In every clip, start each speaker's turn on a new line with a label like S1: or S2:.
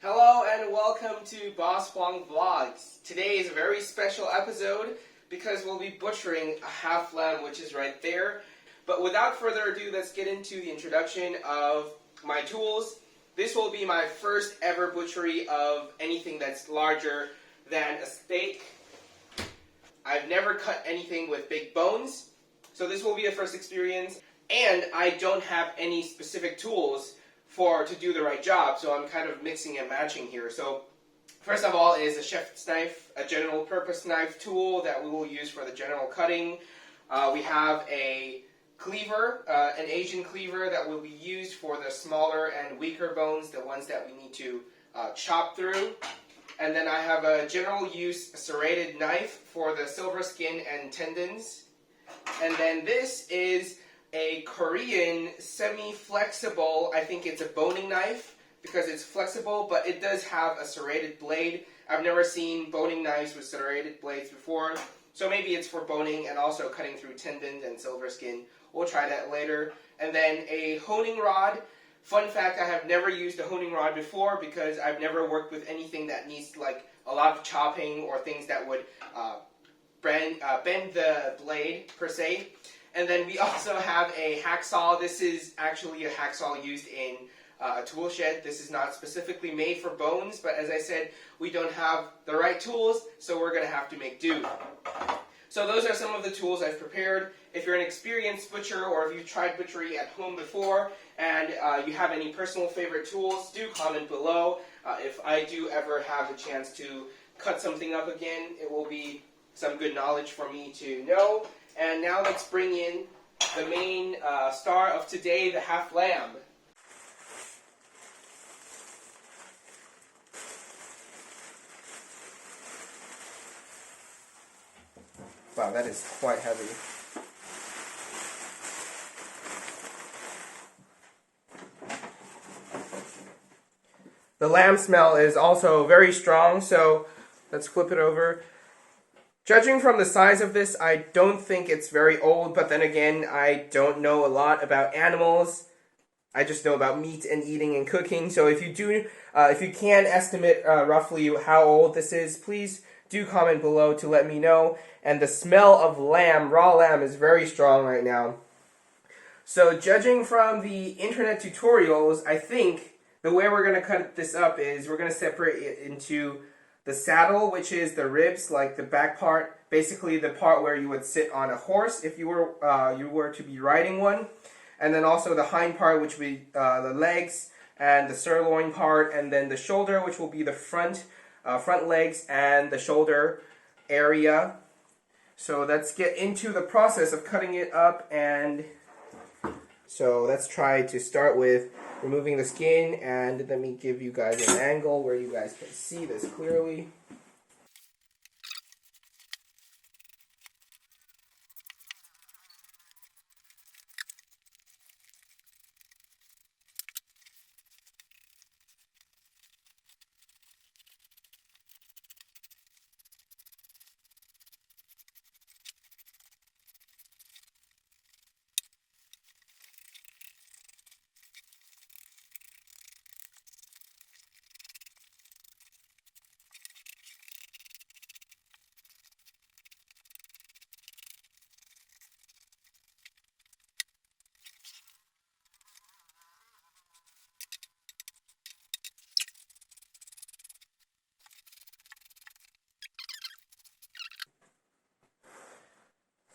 S1: Hello and welcome to Huang Vlogs. Today is a very special episode because we'll be butchering a half lamb, which is right there. But without further ado, let's get into the introduction of my tools. This will be my first ever butchery of anything that's larger than a steak. I've never cut anything with big bones, so this will be a first experience. And I don't have any specific tools to do the right job, so I'm kind of mixing and matching here. So first of all is a chef's knife, a general purpose knife tool that we will use for the general cutting. We have a cleaver, an Asian cleaver that will be used for the smaller and weaker bones, the ones that we need to chop through. And then I have a general use serrated knife for the silver skin and tendons. And then this is a Korean semi-flexible, I think it's a boning knife because it's flexible, but it does have a serrated blade. I've never seen boning knives with serrated blades before, so maybe it's for boning and also cutting through tendons and silver skin. We'll try that later. And then a honing rod. Fun fact, I have never used a honing rod before because I've never worked with anything that needs like a lot of chopping or things that would bend the blade per se. And then we also have a hacksaw. This is actually a hacksaw used in a tool shed. This is not specifically made for bones, but as I said, we don't have the right tools, so we're going to have to make do. So those are some of the tools I've prepared. If you're an experienced butcher or if you've tried butchery at home before and you have any personal favorite tools, do comment below. If I do ever have the chance to cut something up again, it will be some good knowledge for me to know. And now let's bring in the main star of today, the half lamb. Wow, that is quite heavy. The lamb smell is also very strong, so let's flip it over. Judging from the size of this, I don't think it's very old, but then again, I don't know a lot about animals. I just know about meat and eating and cooking, so if you can estimate roughly how old this is, please do comment below to let me know. And the smell of lamb, raw lamb, is very strong right now. So judging from the internet tutorials, I think the way we're going to cut this up is we're going to separate it into the saddle, which is the ribs, like the back part, basically the part where you would sit on a horse if you were to be riding one, and then also the hind part, which would be the legs, and the sirloin part, and then the shoulder, which will be the front legs and the shoulder area. So let's get into the process of cutting it up, and so let's try to start with removing the skin, and let me give you guys an angle where you guys can see this clearly.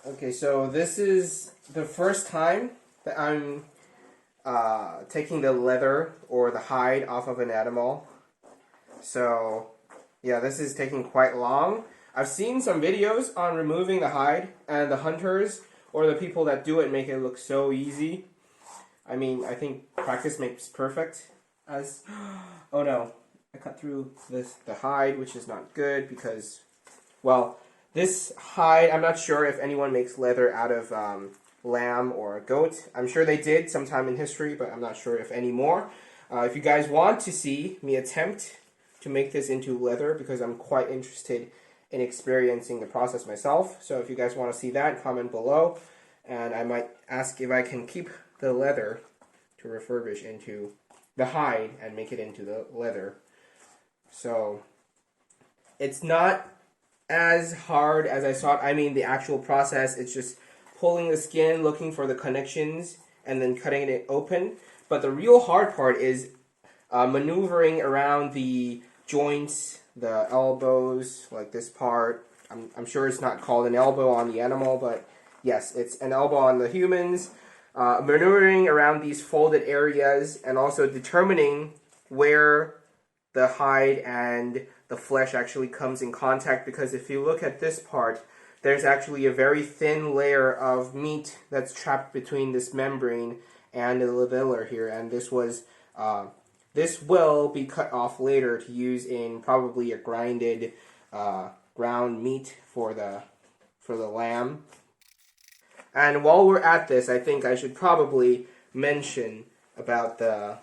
S1: Okay, so this is the first time that I'm taking the leather or the hide off of an animal. So, yeah, this is taking quite long. I've seen some videos on removing the hide, and the hunters or the people that do it make it look so easy. I mean, I think practice makes perfect. Oh no, I cut through the hide, which is not good because, well, this hide, I'm not sure if anyone makes leather out of lamb or goat. I'm sure they did sometime in history, but I'm not sure if anymore. If you guys want to see me attempt to make this into leather, because I'm quite interested in experiencing the process myself. So if you guys want to see that, comment below, and I might ask if I can keep the leather to refurbish into the hide and make it into the leather. So it's not as hard as I thought. I mean, the actual process, it's just pulling the skin, looking for the connections, and then cutting it open. But the real hard part is maneuvering around the joints, the elbows, like this part. I'm sure it's not called an elbow on the animal, but yes, it's an elbow on the humans. Maneuvering around these folded areas and also determining where the hide and the flesh actually comes in contact, because if you look at this part, there's actually a very thin layer of meat that's trapped between this membrane and the laveller here, and this will be cut off later to use in probably a ground meat for the lamb. And while we're at this, I think I should probably mention about the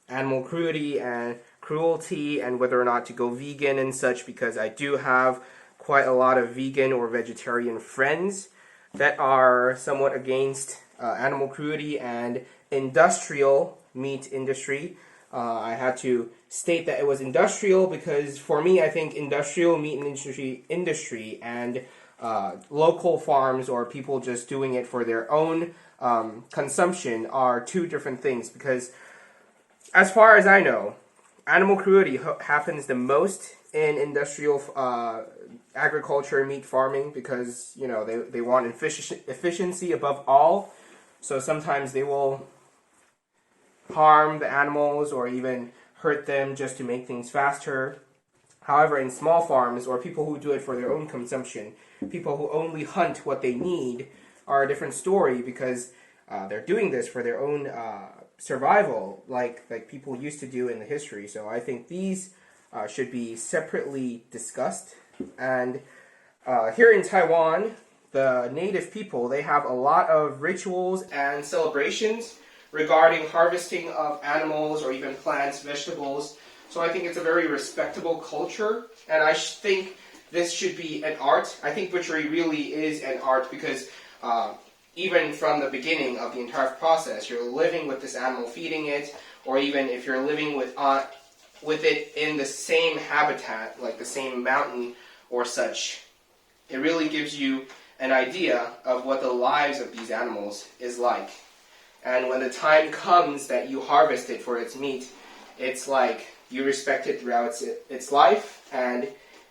S1: animal cruelty and whether or not to go vegan and such, because I do have quite a lot of vegan or vegetarian friends that are somewhat against animal cruelty and industrial meat industry. I had to state that it was industrial because for me, I think industrial meat industry and local farms or people just doing it for their own consumption are two different things, because as far as I know, animal cruelty happens the most in industrial agriculture, meat farming, because they want efficiency above all. So sometimes they will harm the animals or even hurt them just to make things faster. However, in small farms or people who do it for their own consumption, people who only hunt what they need, are a different story, because they're doing this for their own survival, like people used to do in the history. So I think these should be separately discussed. And here in Taiwan, the native people, they have a lot of rituals and celebrations regarding harvesting of animals or even plants, vegetables. So I think it's a very respectable culture, and I think this should be an art. I think butchery really is an art, because even from the beginning of the entire process, you're living with this animal, feeding it, or even if you're living with it in the same habitat, like the same mountain or such, it really gives you an idea of what the lives of these animals is like. And when the time comes that you harvest it for its meat, it's like you respect it throughout its life, and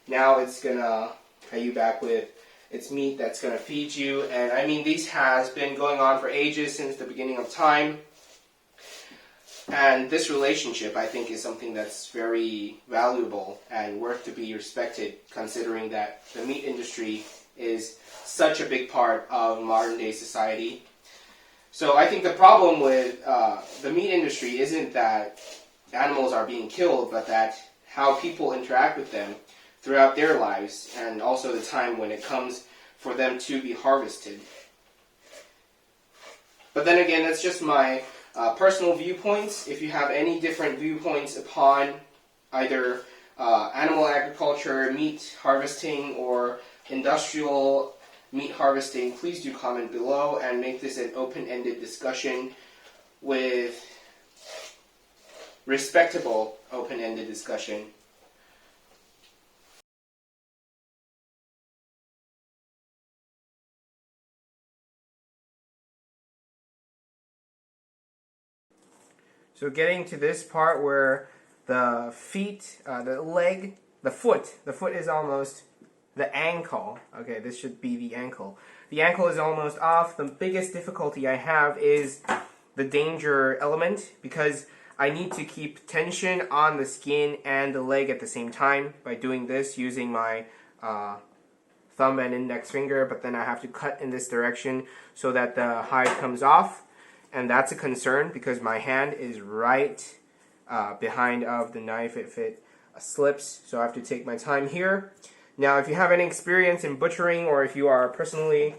S1: now it's gonna pay you back with its meat that's gonna feed you. And I mean, this has been going on for ages, since the beginning of time. And this relationship, I think, is something that's very valuable and worth to be respected, considering that the meat industry is such a big part of modern day society. So I think the problem with the meat industry isn't that animals are being killed, but that how people interact with them throughout their lives, and also the time when it comes for them to be harvested. But then again, that's just my personal viewpoints. If you have any different viewpoints upon either animal agriculture, meat harvesting, or industrial meat harvesting, please do comment below and make this an open-ended discussion with respectable open-ended discussion. So getting to this part where the feet, the leg, the foot is almost the ankle. Okay, this should be the ankle. The ankle is almost off. The biggest difficulty I have is the danger element, because I need to keep tension on the skin and the leg at the same time by doing this using my thumb and index finger, but then I have to cut in this direction so that the hide comes off. And that's a concern, because my hand is right behind of the knife if it slips, so I have to take my time here. Now, if you have any experience in butchering, or if you are personally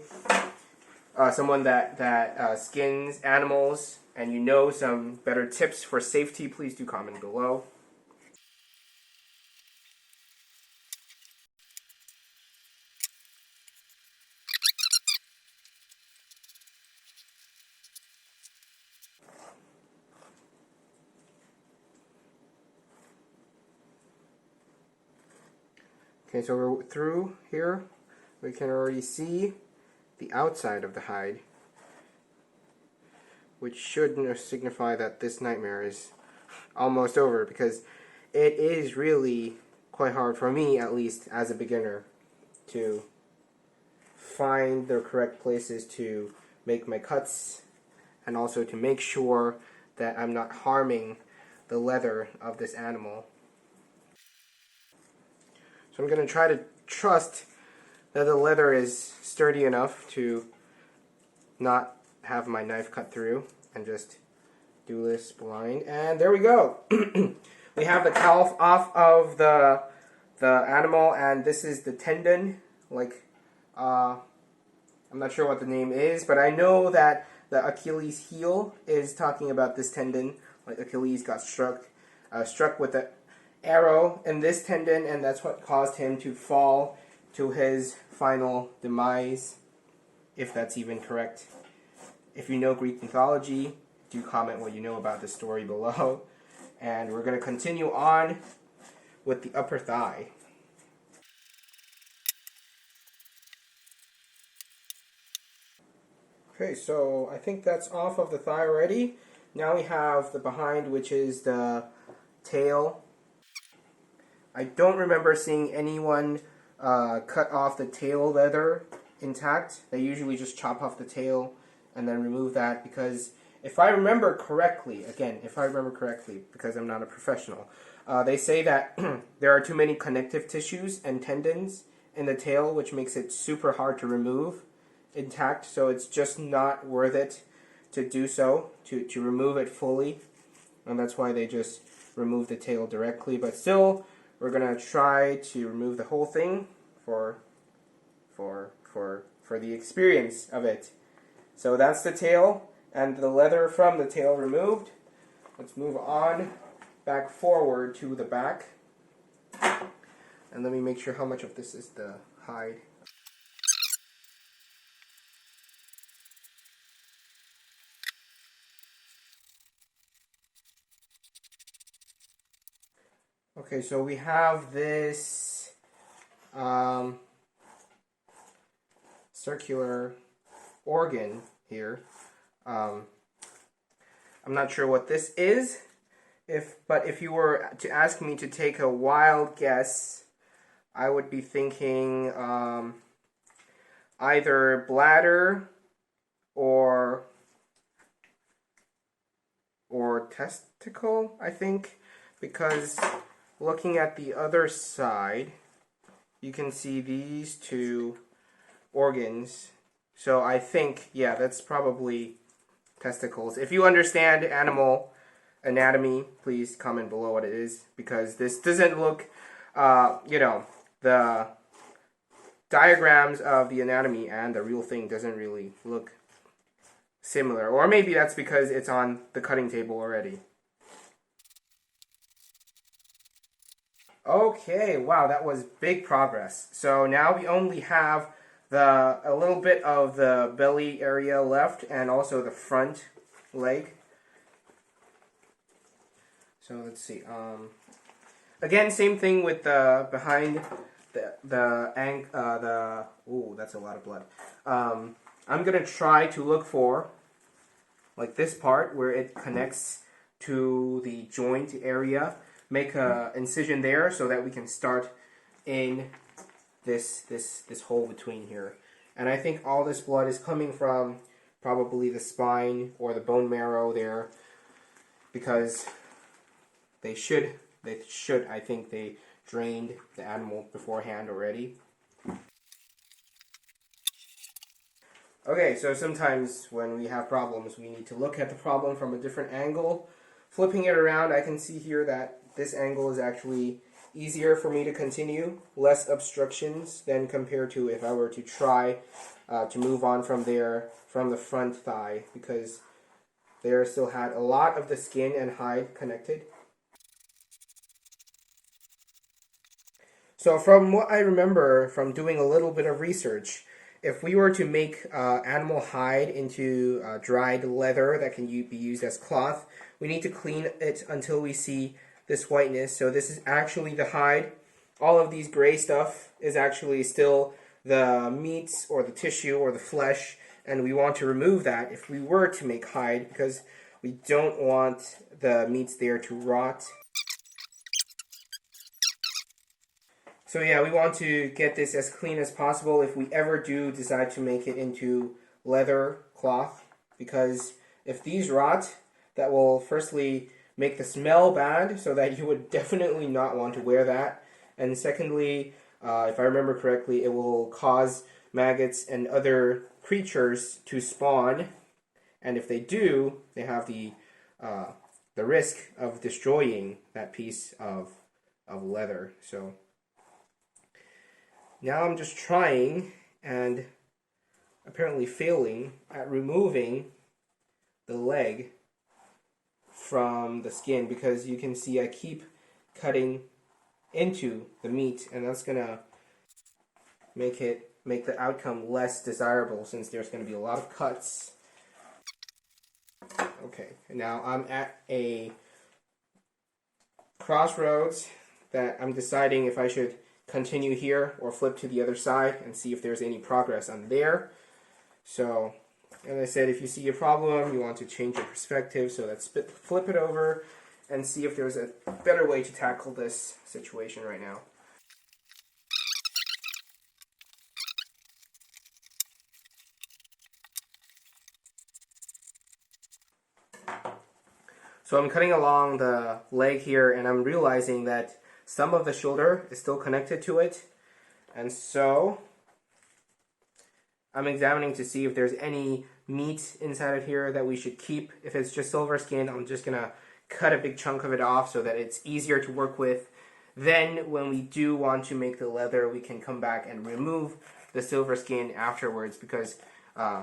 S1: someone that skins animals and you know some better tips for safety, please do comment below. Okay, so we're through here. We can already see the outside of the hide, which should signify that this nightmare is almost over, because it is really quite hard for me, at least as a beginner, to find the correct places to make my cuts, and also to make sure that I'm not harming the leather of this animal. So I'm going to try to trust that the leather is sturdy enough to not have my knife cut through, and just do this blind. And there we go. We have the calf off of the animal, and this is the tendon. Like, I'm not sure what the name is, but I know that the Achilles heel is talking about this tendon. Like, Achilles got struck with an arrow in this tendon, and that's what caused him to fall to his final demise, if that's even correct. If you know Greek mythology, do comment what you know about this story below. And we're going to continue on with the upper thigh. Okay, so I think that's off of the thigh already. Now we have the behind, which is the tail. I don't remember seeing anyone cut off the tail leather intact. They usually just chop off the tail and then remove that, because if I remember correctly, because I'm not a professional, they say that there are too many connective tissues and tendons in the tail, which makes it super hard to remove intact, so it's just not worth it to do so, to remove it fully, and that's why they just remove the tail directly. But still, we're gonna try to remove the whole thing for the experience of it. So that's the tail and the leather from the tail removed. Let's move on back forward to the back, and let me make sure how much of this is the hide. Okay, so we have this circular organ here. I'm not sure what this is, but if you were to ask me to take a wild guess, I would be thinking either bladder or testicle, I think, because looking at the other side, you can see these two organs. So I think, yeah, that's probably testicles. If you understand animal anatomy, please comment below what it is, because this doesn't look, the diagrams of the anatomy and the real thing doesn't really look similar. Or maybe that's because it's on the cutting table already. Okay, wow, that was big progress. So now we only have a little bit of the belly area left, and also the front leg. So let's see. Again, same thing with the behind ooh, that's a lot of blood. I'm gonna try to look for like this part where it connects to the joint area. Make a incision there so that we can start in this hole between here. And I think all this blood is coming from probably the spine or the bone marrow there, because they should, I think they drained the animal beforehand already. Okay, so sometimes when we have problems, we need to look at the problem from a different angle. Flipping it around, I can see here that this angle is actually easier for me to continue, less obstructions than compared to if I were to try to move on from there, from the front thigh, because there still had a lot of the skin and hide connected. So from what I remember from doing a little bit of research, if we were to make animal hide into dried leather that can be used as cloth, we need to clean it until we see this whiteness. So this is actually the hide all of these gray stuff is actually still the meats or the tissue or the flesh, and we want to remove that if we were to make hide, because we don't want the meats there to rot. So yeah, we want to get this as clean as possible if we ever do decide to make it into leather cloth, because if these rot, that will firstly make the smell bad, so that you would definitely not want to wear that. And secondly, if I remember correctly, it will cause maggots and other creatures to spawn. And if they do, they have the risk of destroying that piece of leather. So now I'm just trying and apparently failing at removing the leg from the skin, because you can see I keep cutting into the meat, and that's gonna make the outcome less desirable, since there's gonna be a lot of cuts. Okay, now I'm at a crossroads that I'm deciding if I should continue here or flip to the other side and see if there's any progress on there. So, as I said, if you see a problem, you want to change your perspective, so let's flip it over and see if there's a better way to tackle this situation right now. So I'm cutting along the leg here, and I'm realizing that some of the shoulder is still connected to it, and so I'm examining to see if there's any meat inside of here that we should keep. If it's just silver skin, I'm just gonna cut a big chunk of it off so that it's easier to work with. Then when we do want to make the leather, we can come back and remove the silver skin afterwards, because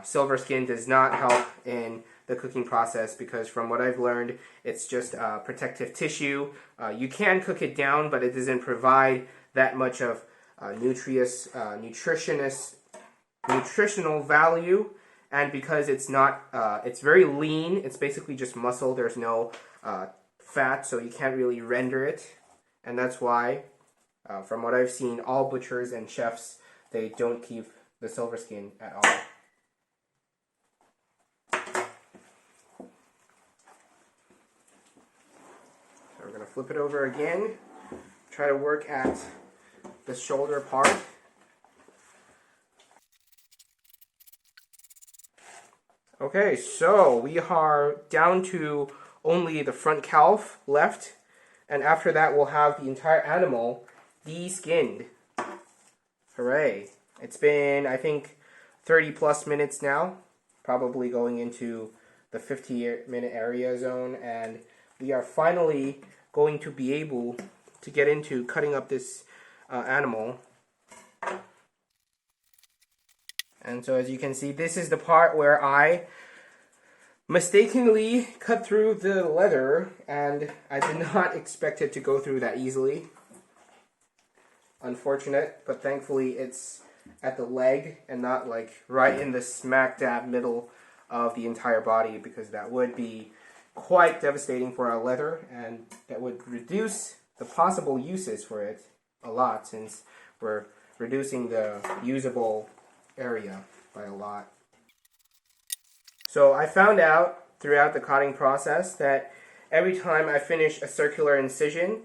S1: silver skin does not help in the cooking process, because from what I've learned, it's just protective tissue. You can cook it down, but it doesn't provide that much of nutritional value. And because it's not, it's very lean, it's basically just muscle, there's no fat, so you can't really render it. And that's why, from what I've seen, all butchers and chefs, they don't keep the silver skin at all. So we're going to flip it over again, try to work at the shoulder part. Okay, so we are down to only the front calf left, and after that we'll have the entire animal de-skinned. Hooray. It's been, I think, 30 plus minutes now, probably going into the 50-minute area zone, and we are finally going to be able to get into cutting up this animal. And so as you can see, this is the part where I mistakenly cut through the leather, and I did not expect it to go through that easily. Unfortunate, but thankfully it's at the leg and not like right in the smack dab middle of the entire body, because that would be quite devastating for our leather, and that would reduce the possible uses for it a lot, since we're reducing the usable area by a lot. So I found out throughout the cutting process that every time I finish a circular incision,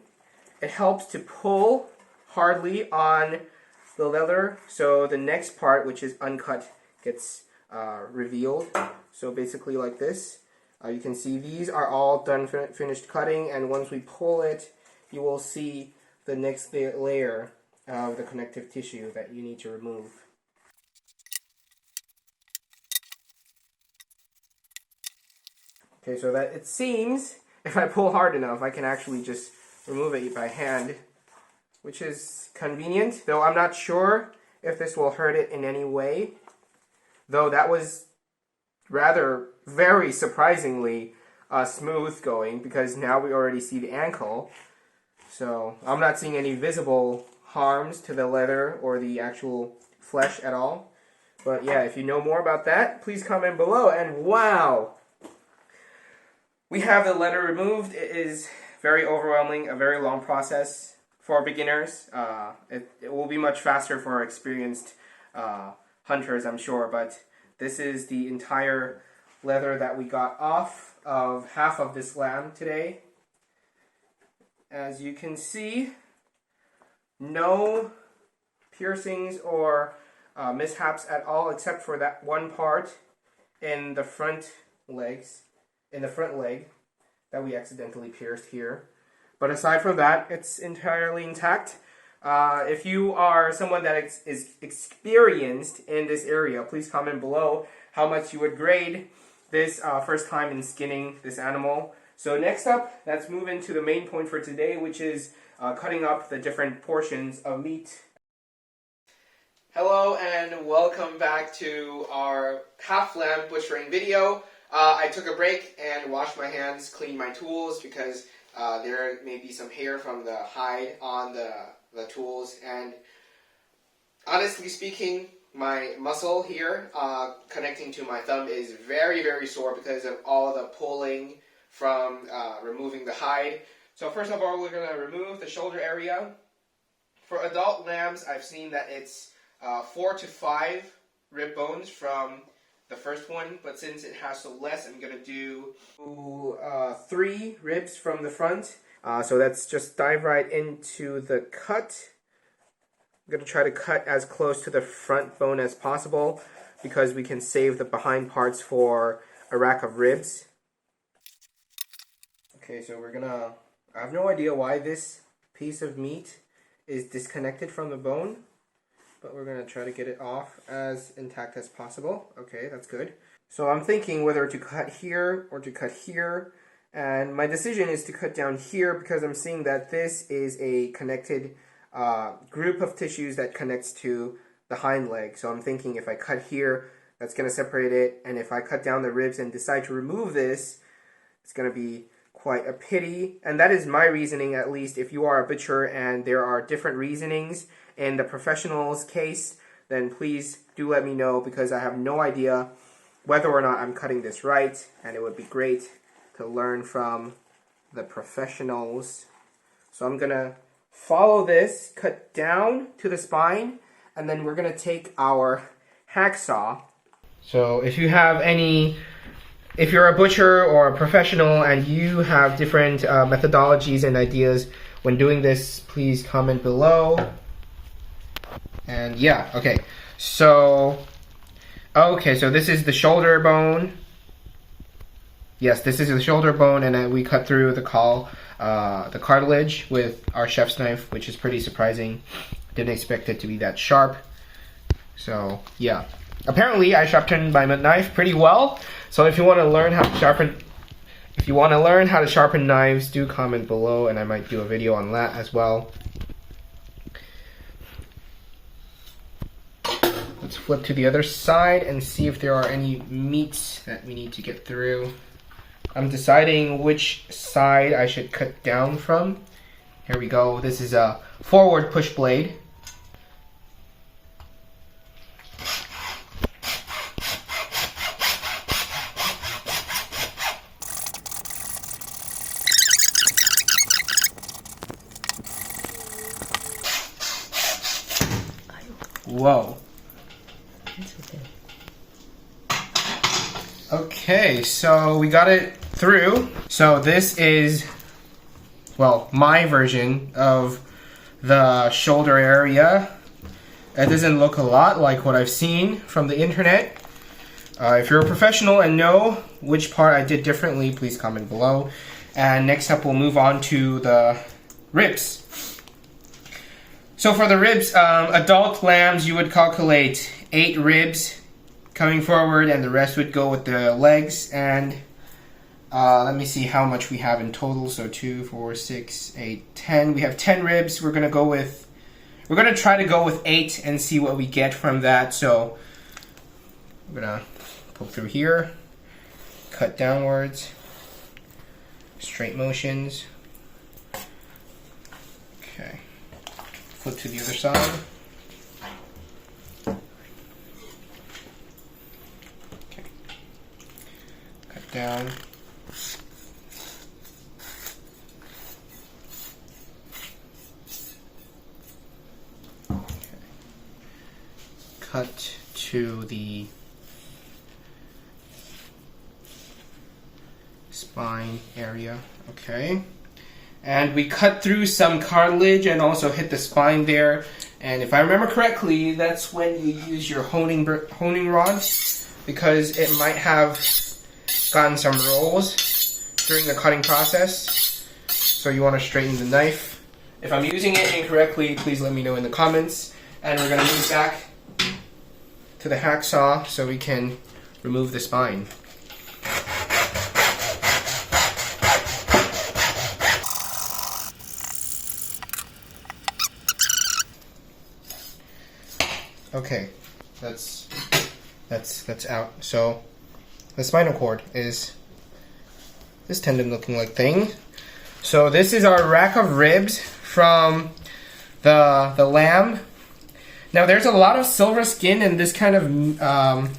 S1: it helps to pull hardly on the leather, so the next part, which is uncut, gets revealed. So basically like this. You can see these are all done, finished cutting, and once we pull it, you will see the next layer of the connective tissue that you need to remove. Okay, so that it seems, if I pull hard enough, I can actually just remove it by hand, which is convenient, though I'm not sure if this will hurt it in any way. Though that was rather, very surprisingly smooth going, because now we already see the ankle. So I'm not seeing any visible harms to the leather or the actual flesh at all. But yeah, if you know more about that, please comment below. And wow! We have the leather removed. It is very overwhelming, a very long process for beginners. It will be much faster for experienced hunters, I'm sure, but this is the entire leather that we got off of half of this lamb today. As you can see, no piercings or mishaps at all, except for that one part in the front legs, in the front leg that we accidentally pierced here. But aside from that, it's entirely intact. If you are someone that is experienced in this area, please comment below how much you would grade this first time in skinning this animal. So next up, let's move into the main point for today, which is cutting up the different portions of meat. Hello and welcome back to our half lamb butchering video. I took a break and washed my hands, cleaned my tools because there may be some hair from the hide on the tools, and honestly speaking, my muscle here connecting to my thumb is very, very sore because of all the pulling from removing the hide. So first of all, we're going to remove the shoulder area. For adult lambs, I've seen that it's 4 to 5 rib bones from the first one, but since it has so less, I'm going to do 3 ribs from the front. So let's just dive right into the cut. I'm going to try to cut as close to the front bone as possible because we can save the behind parts for a rack of ribs. Okay, so I have no idea why this piece of meat is disconnected from the bone, but we're going to try to get it off as intact as possible. Okay, that's good. So I'm thinking whether to cut here or to cut here, and my decision is to cut down here because I'm seeing that this is a connected group of tissues that connects to the hind leg. So I'm thinking if I cut here, that's going to separate it, and if I cut down the ribs and decide to remove this, it's going to be quite a pity. And that is my reasoning, at least. If you are a butcher and there are different reasonings in the professional's case, then please do let me know, because I have no idea whether or not I'm cutting this right, and it would be great to learn from the professionals. So I'm gonna follow this, cut down to the spine, and then we're gonna take our hacksaw. So if you're a butcher or a professional and you have different methodologies and ideas when doing this, please comment below. And yeah, okay. So this is the shoulder bone. Yes, this is the shoulder bone, and then we cut through the cartilage with our chef's knife, which is pretty surprising. Didn't expect it to be that sharp. So yeah, apparently I sharpened my knife pretty well. So if you want to learn how to sharpen knives, do comment below, and I might do a video on that as well. Let's flip to the other side and see if there are any meats that we need to get through. I'm deciding which side I should cut down from. Here we go. This is a forward push blade. Whoa. Okay, so we got it through. So this is, well, my version of the shoulder area. It doesn't look a lot like what I've seen from the internet. If you're a professional and know which part I did differently, please comment below. And next up, we'll move on to the ribs. So for the ribs, adult lambs, you would calculate 8 ribs coming forward, and the rest would go with the legs. And let me see how much we have in total. So 2, 4, 6, 8, 10. We have 10 ribs. We're gonna try to go with 8 and see what we get from that. So I'm gonna poke through here, cut downwards, straight motions. Okay. Flip to the other side. Okay. Cut down. cut to the spine area. Okay. And we cut through some cartilage and also hit the spine there. And if I remember correctly, that's when you use your honing rod, because it might have gotten some rolls during the cutting process. So you want to straighten the knife. If I'm using it incorrectly, please let me know in the comments. And we're going to move back to the hacksaw so we can remove the spine. Okay, that's out. So the spinal cord is this tendon looking like thing. So this is our rack of ribs from the lamb. Now there's a lot of silver skin and this kind of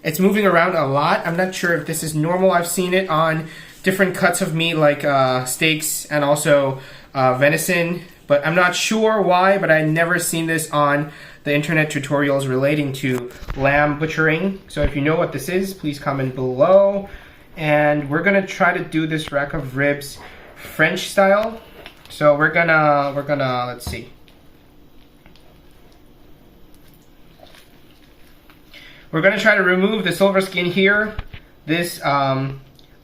S1: it's moving around a lot. I'm not sure if this is normal. I've seen it on different cuts of meat like steaks and also venison, but I'm not sure why, but I've never seen this on the internet tutorials relating to lamb butchering. So if you know what this is, please comment below. And we're gonna try to do this rack of ribs French style. So we're gonna let's see. We're gonna try to remove the silver skin here, this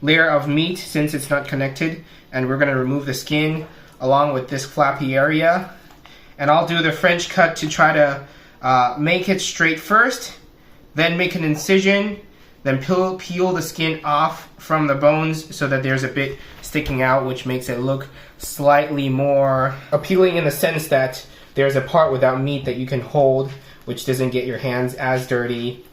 S1: layer of meat, since it's not connected, and we're gonna remove the skin along with this flappy area. And I'll do the French cut to try to make it straight first, then make an incision, then peel the skin off from the bones so that there's a bit sticking out, which makes it look slightly more appealing in the sense that there's a part without meat that you can hold, which doesn't get your hands as dirty.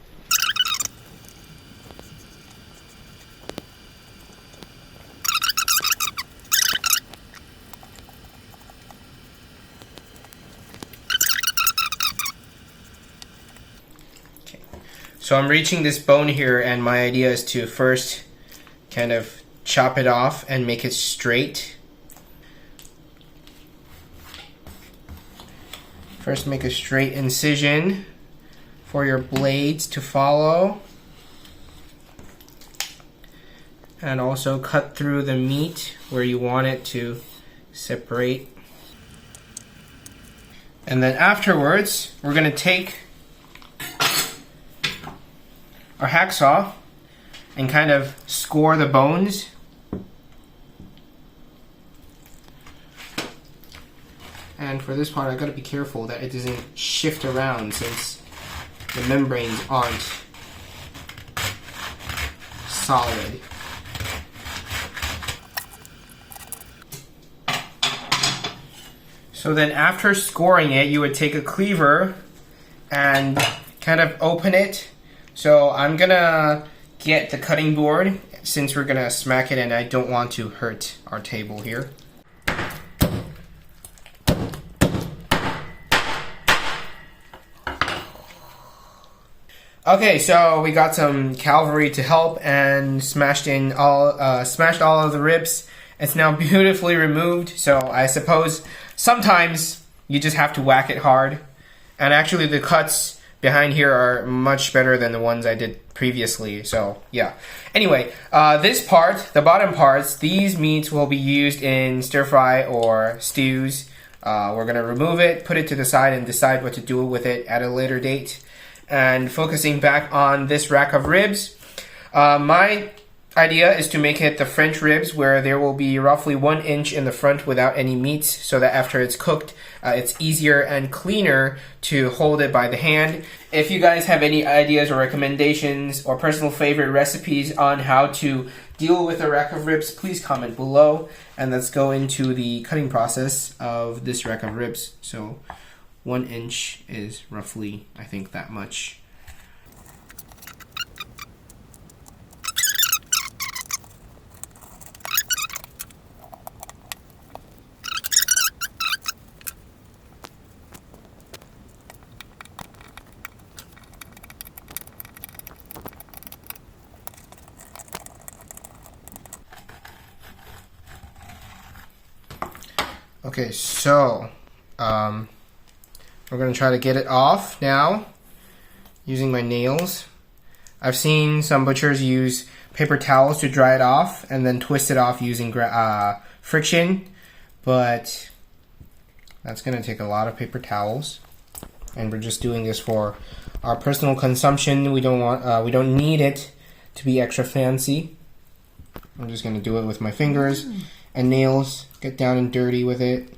S1: So I'm reaching this bone here, and my idea is to first kind of chop it off and make it straight. First make a straight incision for your blades to follow. And also cut through the meat where you want it to separate. And then afterwards, we're going to take our hacksaw and kind of score the bones. And for this part, I gotta be careful that it doesn't shift around since the membranes aren't solid. So then after scoring it, you would take a cleaver and kind of open it. So I'm gonna get the cutting board since we're gonna smack it, and I don't want to hurt our table here. Okay, so we got some cavalry to help and smashed all of the ribs. It's now beautifully removed. So I suppose sometimes you just have to whack it hard, and actually the cuts behind here are much better than the ones I did previously, so yeah. Anyway, this part, the bottom parts, these meats will be used in stir fry or stews. We're gonna remove it, put it to the side, and decide what to do with it at a later date. And focusing back on this rack of ribs, my idea is to make it the French ribs, where there will be roughly 1 inch in the front without any meats, so that after it's cooked, it's easier and cleaner to hold it by the hand. If you guys have any ideas or recommendations or personal favorite recipes on how to deal with a rack of ribs, please comment below. And let's go into the cutting process of this rack of ribs. So 1 inch is roughly, I think, that much. Okay, so we're going to try to get it off now. using my nails. I've seen some butchers use paper towels to dry it off and then twist it off using friction, but that's going to take a lot of paper towels, and we're just doing this for our personal consumption. We don't need it to be extra fancy. I'm just going to do it with my fingers and nails, get down and dirty with it.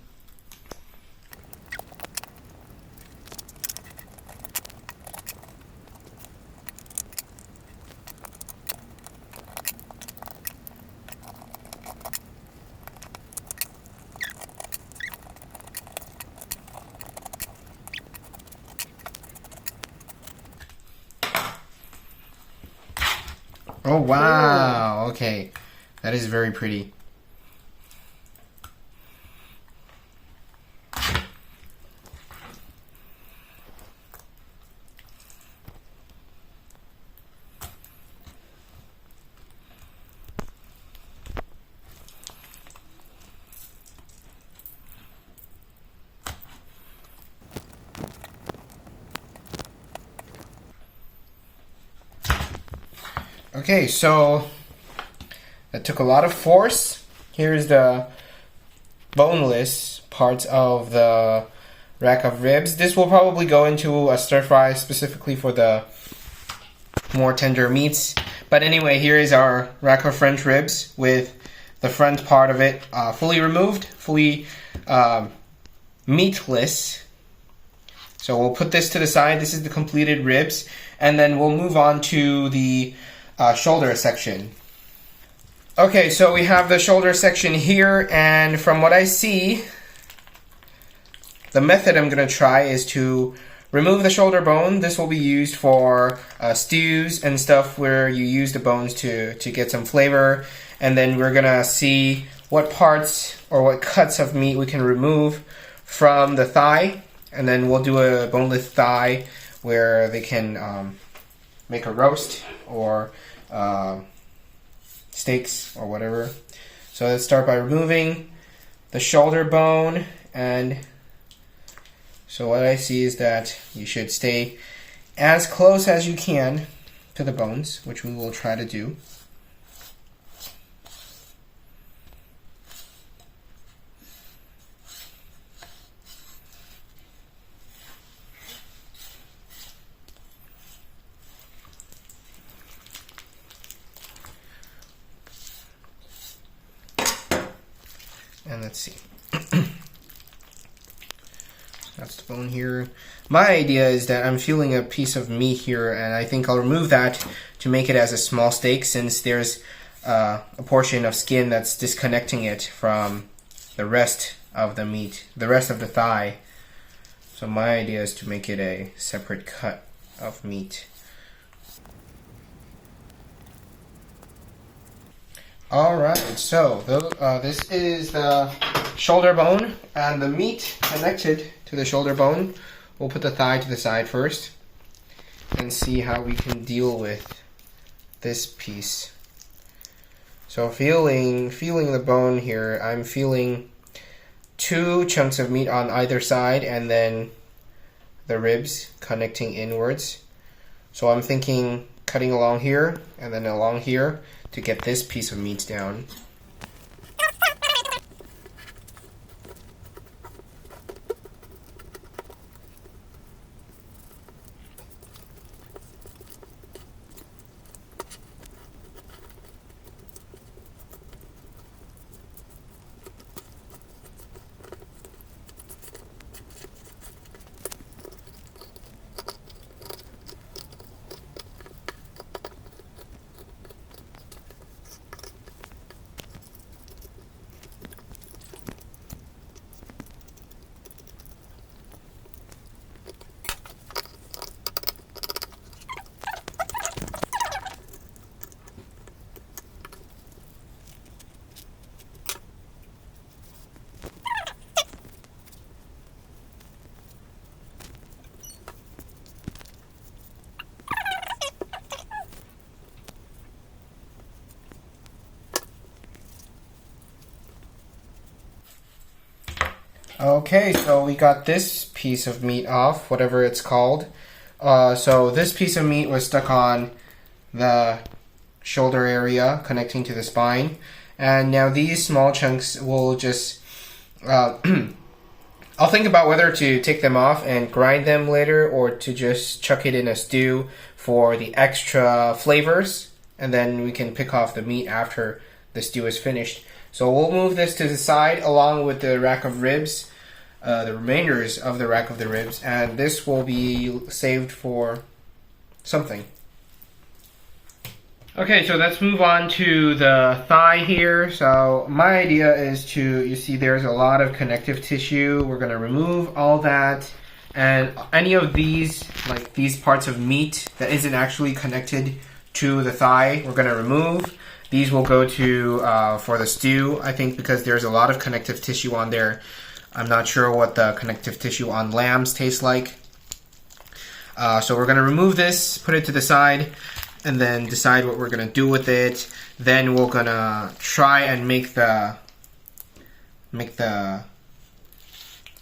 S1: Oh wow, okay, that is very pretty. Okay, so that took a lot of force. Here's the boneless parts of the rack of ribs. This will probably go into a stir fry specifically for the more tender meats. But anyway, here is our rack of French ribs with the front part of it fully removed, fully meatless. So we'll put this to the side. This is the completed ribs, and then we'll move on to the shoulder section. Okay, so we have the shoulder section here, and from what I see, the method I'm going to try is to remove the shoulder bone. This will be used for stews and stuff where you use the bones to get some flavor, and then we're going to see what parts or what cuts of meat we can remove from the thigh, and then we'll do a boneless thigh where they can make a roast or steaks or whatever. So let's start by removing the shoulder bone, and so what I see is that you should stay as close as you can to the bones, which we will try to do. And let's see. That's the bone here. My idea is that I'm feeling a piece of meat here, and I think I'll remove that to make it as a small steak, since there's a portion of skin that's disconnecting it from the rest of the meat, the rest of the thigh. So my idea is to make it a separate cut of meat. Alright, so this is the shoulder bone and the meat connected to the shoulder bone. We'll put the thigh to the side first and see how we can deal with this piece. So feeling the bone here, I'm feeling 2 chunks of meat on either side and then the ribs connecting inwards. So I'm thinking cutting along here and then along here to get this piece of meat down. Okay, so we got this piece of meat off, whatever it's called. So this piece of meat was stuck on the shoulder area connecting to the spine, and now these small chunks will just I'll think about whether to take them off and grind them later or to just chuck it in a stew for the extra flavors, and then we can pick off the meat after the stew is finished. So we'll move this to the side along with the rack of ribs, the remainders of the rack of the ribs, and this will be saved for something. Okay, so let's move on to the thigh here. So my idea is to, you see there's a lot of connective tissue. We're gonna remove all that, and any of these, like these parts of meat that isn't actually connected to the thigh, we're gonna remove. These will go to, for the stew, I think, because there's a lot of connective tissue on there. I'm not sure what the connective tissue on lambs tastes like. So we're gonna remove this, put it to the side, and then decide what we're gonna do with it. Then we're gonna try and make the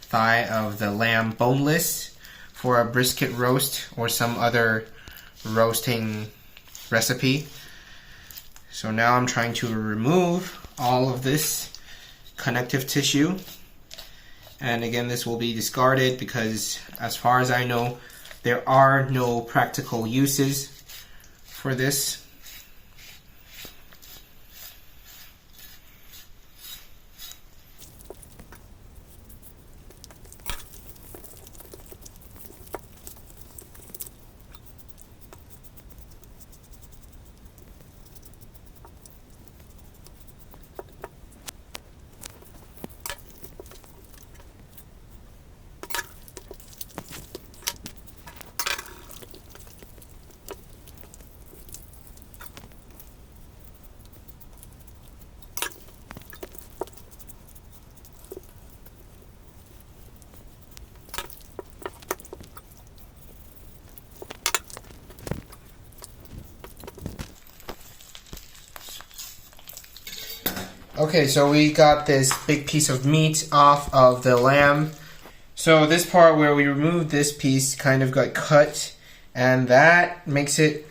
S1: thigh of the lamb boneless for a brisket roast or some other roasting recipe. So now I'm trying to remove all of this connective tissue. And again, this will be discarded because as far as I know, there are no practical uses for this. Okay, so we got this big piece of meat off of the lamb. So this part where we removed this piece kind of got cut, and that makes it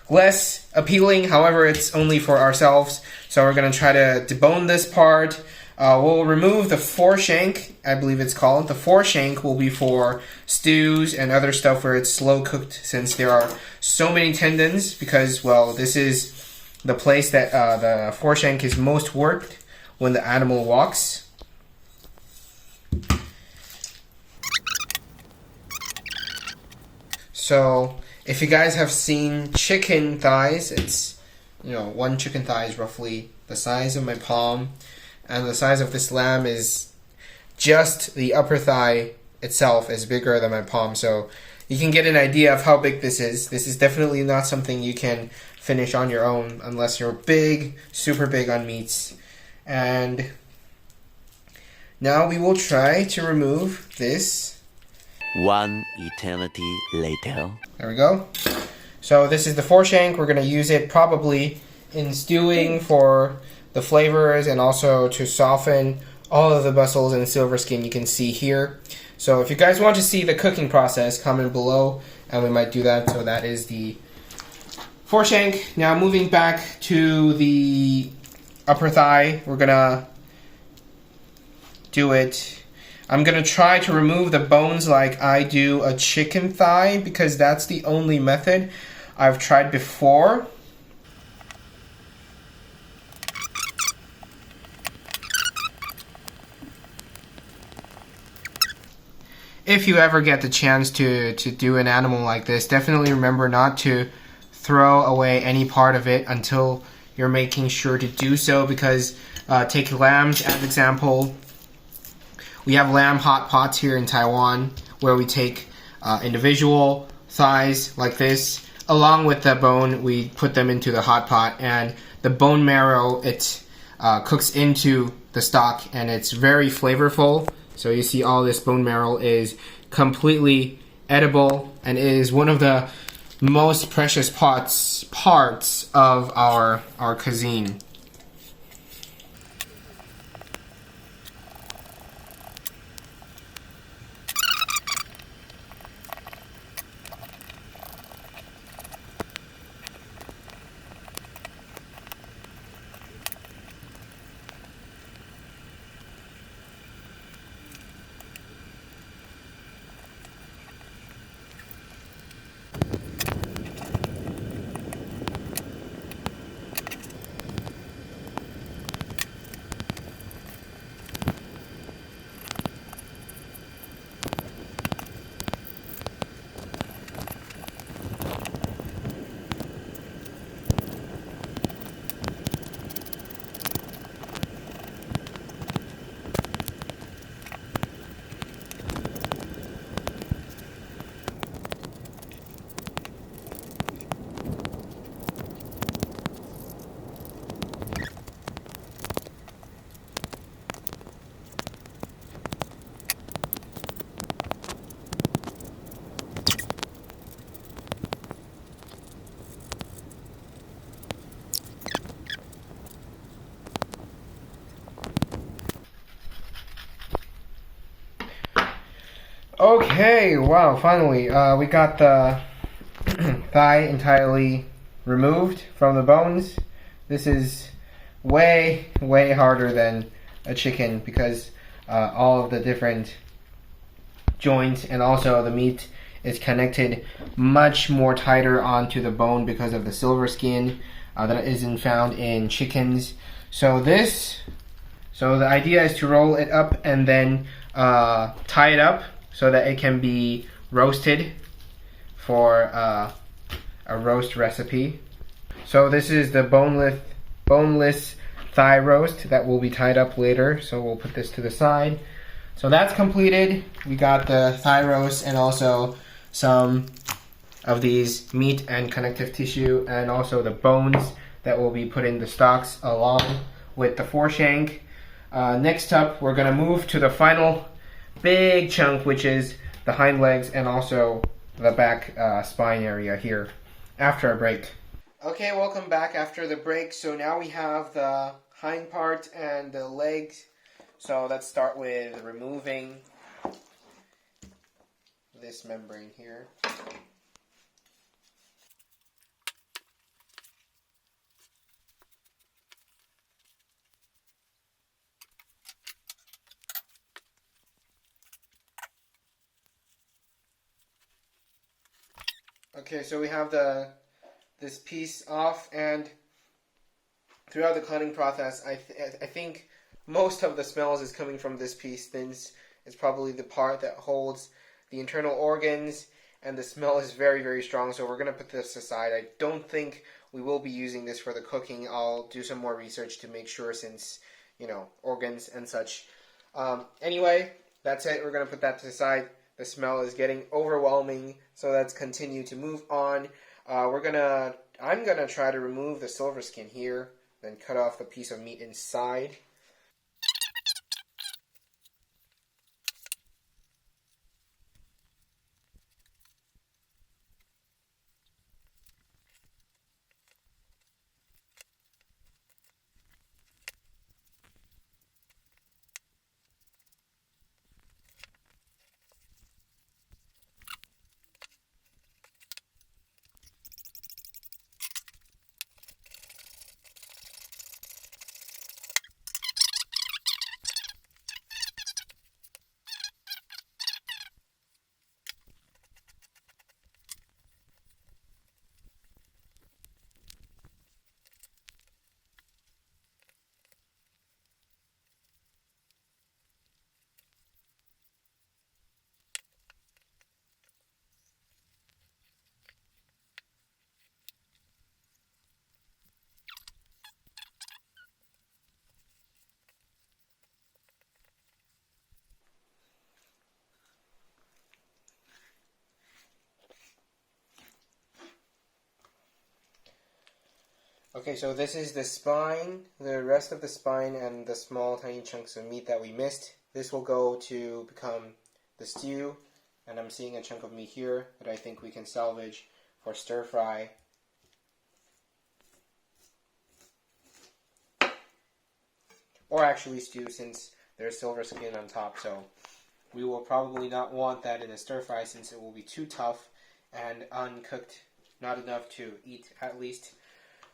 S1: less appealing. However, it's only for ourselves, so we're going to try to debone this part. We'll remove the foreshank, I believe it's called. The foreshank will be for stews and other stuff where it's slow cooked, since there are so many tendons, because, well, this is the place that the foreshank is most worked when the animal walks. So if you guys have seen chicken thighs, it's, you know, one chicken thigh is roughly the size of my palm, and the size of this lamb is just the upper thigh itself is bigger than my palm. So you can get an idea of how big this is. This is definitely not something you can finish on your own unless you're big, super big on meats. And now we will try to remove this.
S2: One eternity later.
S1: There we go. So this is the foreshank. We're going to use it probably in stewing for the flavors and also to soften all of the muscles and silver skin you can see here. So if you guys want to see the cooking process, comment below and we might do that. So that is the foreshank. Now moving back to the upper thigh, we're gonna do it. I'm gonna try to remove the bones like I do a chicken thigh because that's the only method I've tried before. If you ever get the chance to do an animal like this, definitely remember not to throw away any part of it until you're making sure to do so, because take lambs as example. We have lamb hot pots here in Taiwan where we take individual thighs like this. Along with the bone, we put them into the hot pot, and the bone marrow, it cooks into the stock and it's very flavorful. So you see all this bone marrow is completely edible and is one of the most precious parts of our cuisine. Okay, wow, finally, we got the thigh entirely removed from the bones. This is way harder than a chicken because all of the different joints and also the meat is connected much more tighter onto the bone because of the silver skin that isn't found in chickens. So the idea is to roll it up and then tie it up so that it can be roasted for a roast recipe. So this is the boneless thigh roast that will be tied up later. So we'll put this to the side. So that's completed. We got the thigh roast and also some of these meat and connective tissue and also the bones that will be put in the stocks along with the foreshank. Next up, we're gonna move to the final big chunk, which is the hind legs and also the back spine area here after a break. Okay, welcome back after the break. So now we have the hind part and the legs. So let's start with removing this membrane here. Okay, so we have this piece off, and throughout the cleaning process, I think most of the smells is coming from this piece, since it's probably the part that holds the internal organs, and the smell is very strong. So we're gonna put this aside. I don't think we will be using this for the cooking. I'll do some more research to make sure, since organs and such. Anyway, that's it. We're gonna put that to the side. The smell is getting overwhelming, so let's continue to move on. I'm gonna try to remove the silver skin here, then cut off the piece of meat inside. Okay, so this is the spine, the rest of the spine, and the small tiny chunks of meat that we missed. This will go to become the stew, and I'm seeing a chunk of meat here that I think we can salvage for stir fry. Or actually stew, since there's silver skin on top, so we will probably not want that in a stir fry, since it will be too tough and uncooked, not enough to eat at least.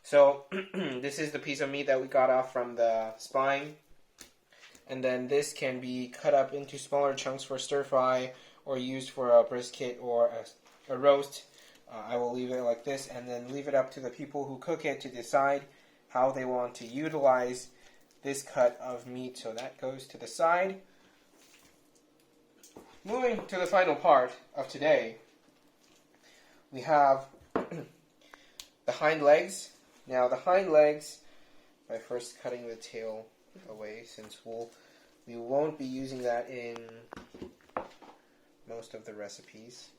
S1: So this is the piece of meat that we got off from the spine, and then this can be cut up into smaller chunks for stir fry or used for a brisket or a roast. I will leave it like this and then leave it up to the people who cook it to decide how they want to utilize this cut of meat. So that goes to the side. Moving to the final part of today, we have the hind legs. Now the hind legs, by first cutting the tail away, since we won't be using that in most of the recipes.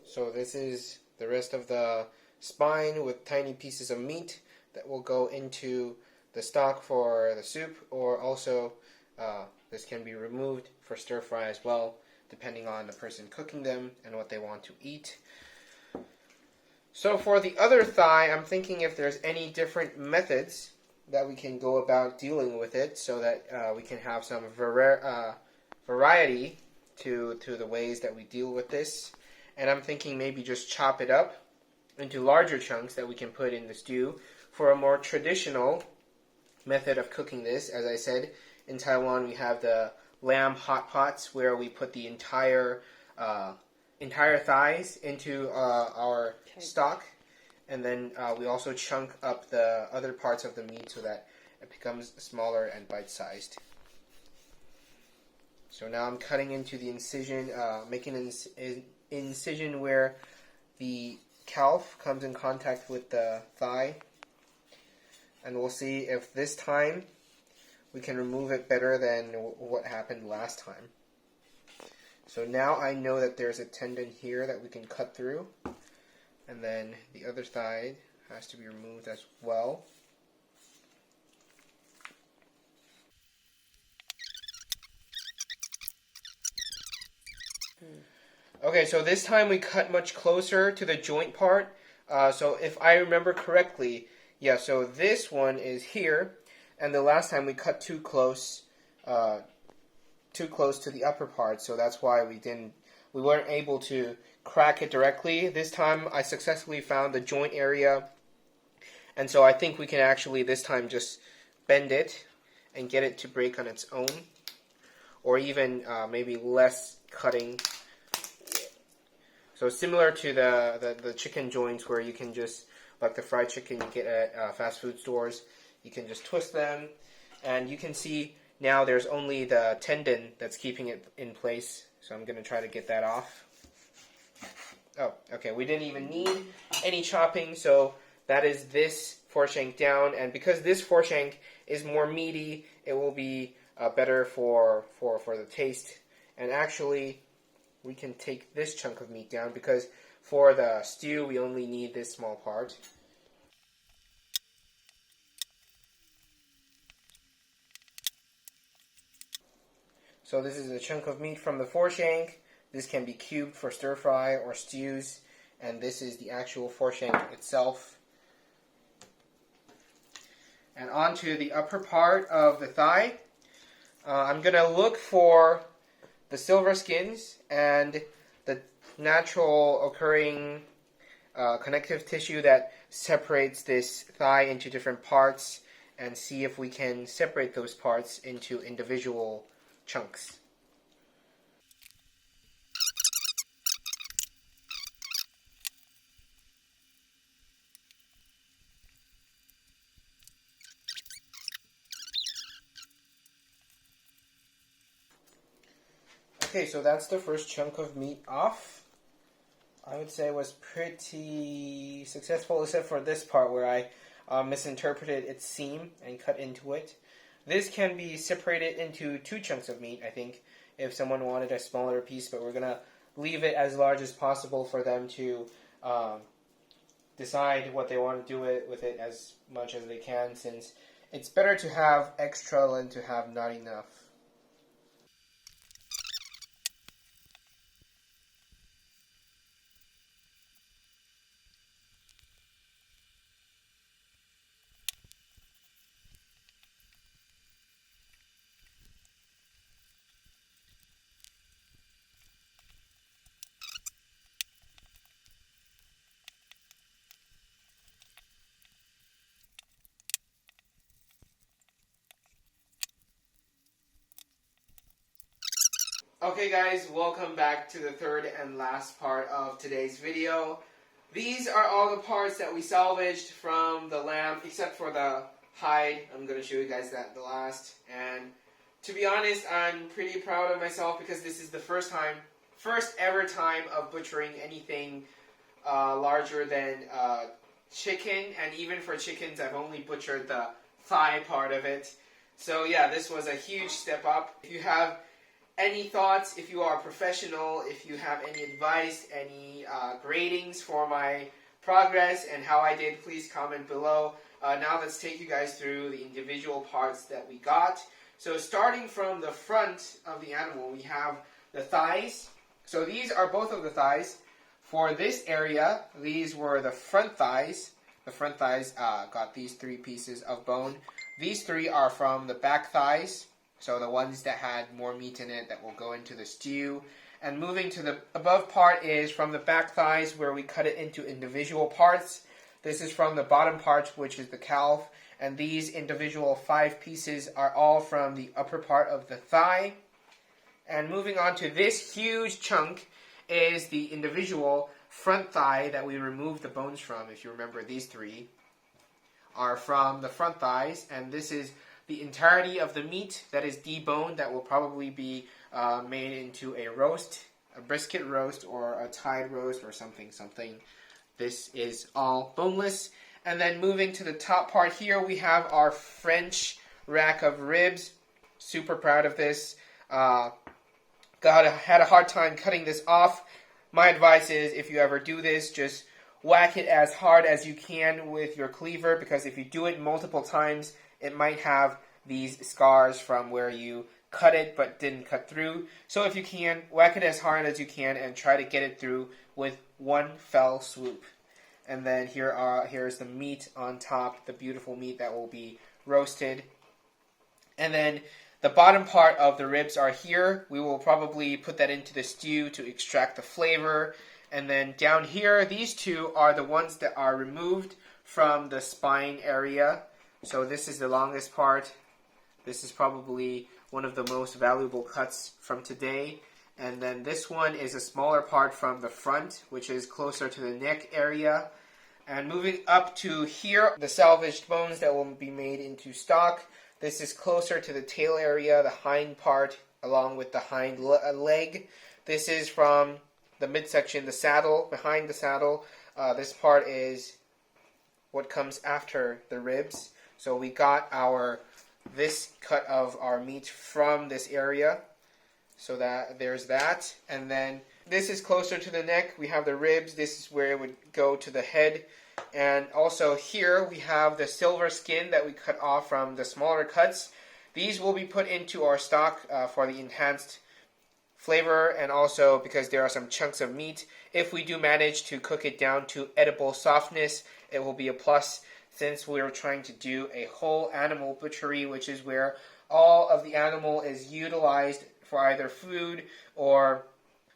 S1: So this is the rest of the spine with tiny pieces of meat that will go into the stock for the soup, or also this can be removed for stir fry as well. depending on the person cooking them and what they want to eat. So for the other thigh, I'm thinking if there's any different methods that we can go about dealing with it so that we can have some variety to the ways that we deal with this. And I'm thinking maybe just chop it up into larger chunks that we can put in the stew for a more traditional method of cooking this. As I said, in Taiwan we have the lamb hot pots where we put the entire thighs into our stock, and then we also chunk up the other parts of the meat so that it becomes smaller and bite-sized. So now I'm cutting into the incision, making an incision where the calf comes in contact with the thigh, and we'll see if this time we can remove it better than what happened last time. So now I know that there's a tendon here that we can cut through, and then the other thigh has to be removed as well. Okay, so this time we cut much closer to the joint part. So if I remember correctly, yeah, so this one is here, and the last time we cut too close to the upper part, so that's why we weren't able to crack it directly. This time I successfully found the joint area, and so I think we can actually this time just bend it and get it to break on its own, or even maybe less cutting. So similar to the chicken joints where you can just, like the fried chicken you get at fast food stores, you can just twist them, and you can see now there's only the tendon that's keeping it in place. So I'm going to try to get that off. Oh, okay, we didn't even need any chopping, so that is this foreshank down, and because this foreshank is more meaty, it will be better for the taste. And actually, we can take this chunk of meat down because for the stew we only need this small part. So this is a chunk of meat from the foreshank. This can be cubed for stir fry or stews, and this is the actual foreshank itself. And onto the upper part of the thigh. I'm going to look for the silver skins and the natural occurring connective tissue that separates this thigh into different parts, and see if we can separate those parts into individual chunks. Okay, so that's the first chunk of meat off. I would say it was pretty successful, except for this part where I misinterpreted its seam and cut into it. This can be separated into two chunks of meat, I think, if someone wanted a smaller piece, but we're going to leave it as large as possible for them to decide what they want to do with it as much as they can, since it's better to have extra than to have not enough. Okay guys, welcome back to the third and last part of today's video. These are all the parts that we salvaged from the lamb, except for the hide. I'm going to show you guys that the last. And to be honest, I'm pretty proud of myself because this is the first ever time of butchering anything larger than chicken. And even for chickens, I've only butchered the thigh part of it. So yeah, this was a huge step up. If you have any thoughts, if you are a professional, if you have any advice, any gradings for my progress and how I did, please comment below. Now let's take you guys through the individual parts that we got. So starting from the front of the animal, we have the thighs. So these are both of the thighs. For this area, these were the front thighs. The front thighs got these 3 pieces of bone. These 3 are from the back thighs, so the ones that had more meat in it that will go into the stew. And moving to the above part is from the back thighs, where we cut it into individual parts. This is from the bottom part, which is the calf. And these individual 5 pieces are all from the upper part of the thigh. And moving on to this huge chunk is the individual front thigh that we removed the bones from. If you remember, these 3 are from the front thighs, and this is the entirety of the meat that is deboned that will probably be made into a roast, a brisket roast, or a Thai roast, or something. This is all boneless. And then moving to the top part here, we have our French rack of ribs. Super proud of this. Had a hard time cutting this off. My advice is, if you ever do this, just whack it as hard as you can with your cleaver, because if you do it multiple times, it might have these scars from where you cut it but didn't cut through. So if you can, whack it as hard as you can and try to get it through with one fell swoop. And then here's the meat on top, the beautiful meat that will be roasted. And then the bottom part of the ribs are here. We will probably put that into the stew to extract the flavor. And then down here, these 2 are the ones that are removed from the spine area. So this is the longest part. This is probably one of the most valuable cuts from today. And then this one is a smaller part from the front, which is closer to the neck area. And moving up to here, the salvaged bones that will be made into stock. This is closer to the tail area, the hind part, along with the hind leg. This is from the midsection, the saddle, behind the saddle. This part is what comes after the ribs. So we got this cut of our meat from this area. So that there's that. And then this is closer to the neck. We have the ribs. This is where it would go to the head. And also here we have the silver skin that we cut off from the smaller cuts. These will be put into our stock for the enhanced flavor, and also because there are some chunks of meat. If we do manage to cook it down to edible softness, it will be a plus, since we're trying to do a whole animal butchery, which is where all of the animal is utilized for either food or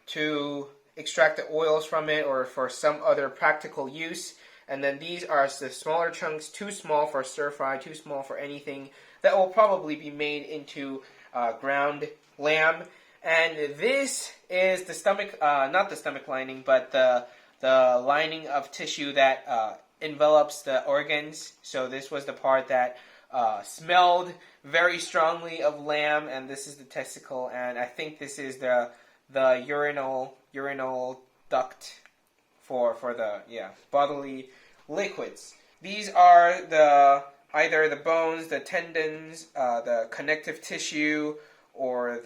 S1: to extract the oils from it, or for some other practical use. And then these are the smaller chunks, too small for stir fry, too small for anything, that will probably be made into ground lamb. And this is the stomach, not the stomach lining, but the lining of tissue that envelops the organs. So this was the part that smelled very strongly of lamb, and this is the testicle, and I think this is the urinal duct for the bodily liquids. These are either the bones, the tendons, the connective tissue, or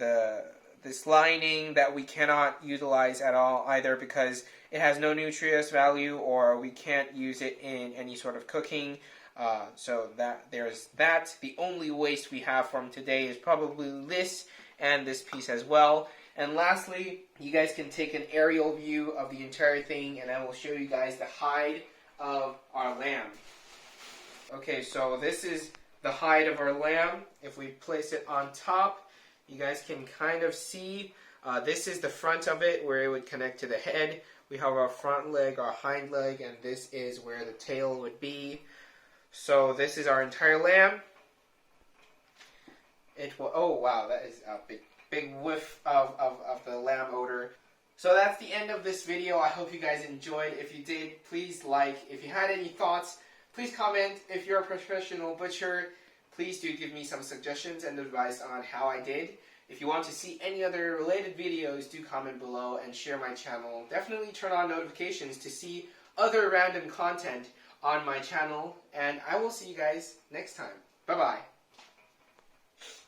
S1: this lining that we cannot utilize at all, either because it has no nutritious value or we can't use it in any sort of cooking. So there's that. The only waste we have from today is probably this and this piece as well. And lastly, you guys can take an aerial view of the entire thing, and I will show you guys the hide of our lamb. Okay, so this is the hide of our lamb. If we place it on top, you guys can kind of see, this is the front of it where it would connect to the head. We have our front leg, our hind leg, and this is where the tail would be. So this is our entire lamb. Oh wow, that is a big whiff of the lamb odor. So that's the end of this video. I hope you guys enjoyed. If you did, please like. If you had any thoughts, please comment. If you're a professional butcher, please do give me some suggestions and advice on how I did. If you want to see any other related videos, do comment below and share my channel. Definitely turn on notifications to see other random content on my channel. And I will see you guys next time. Bye-bye.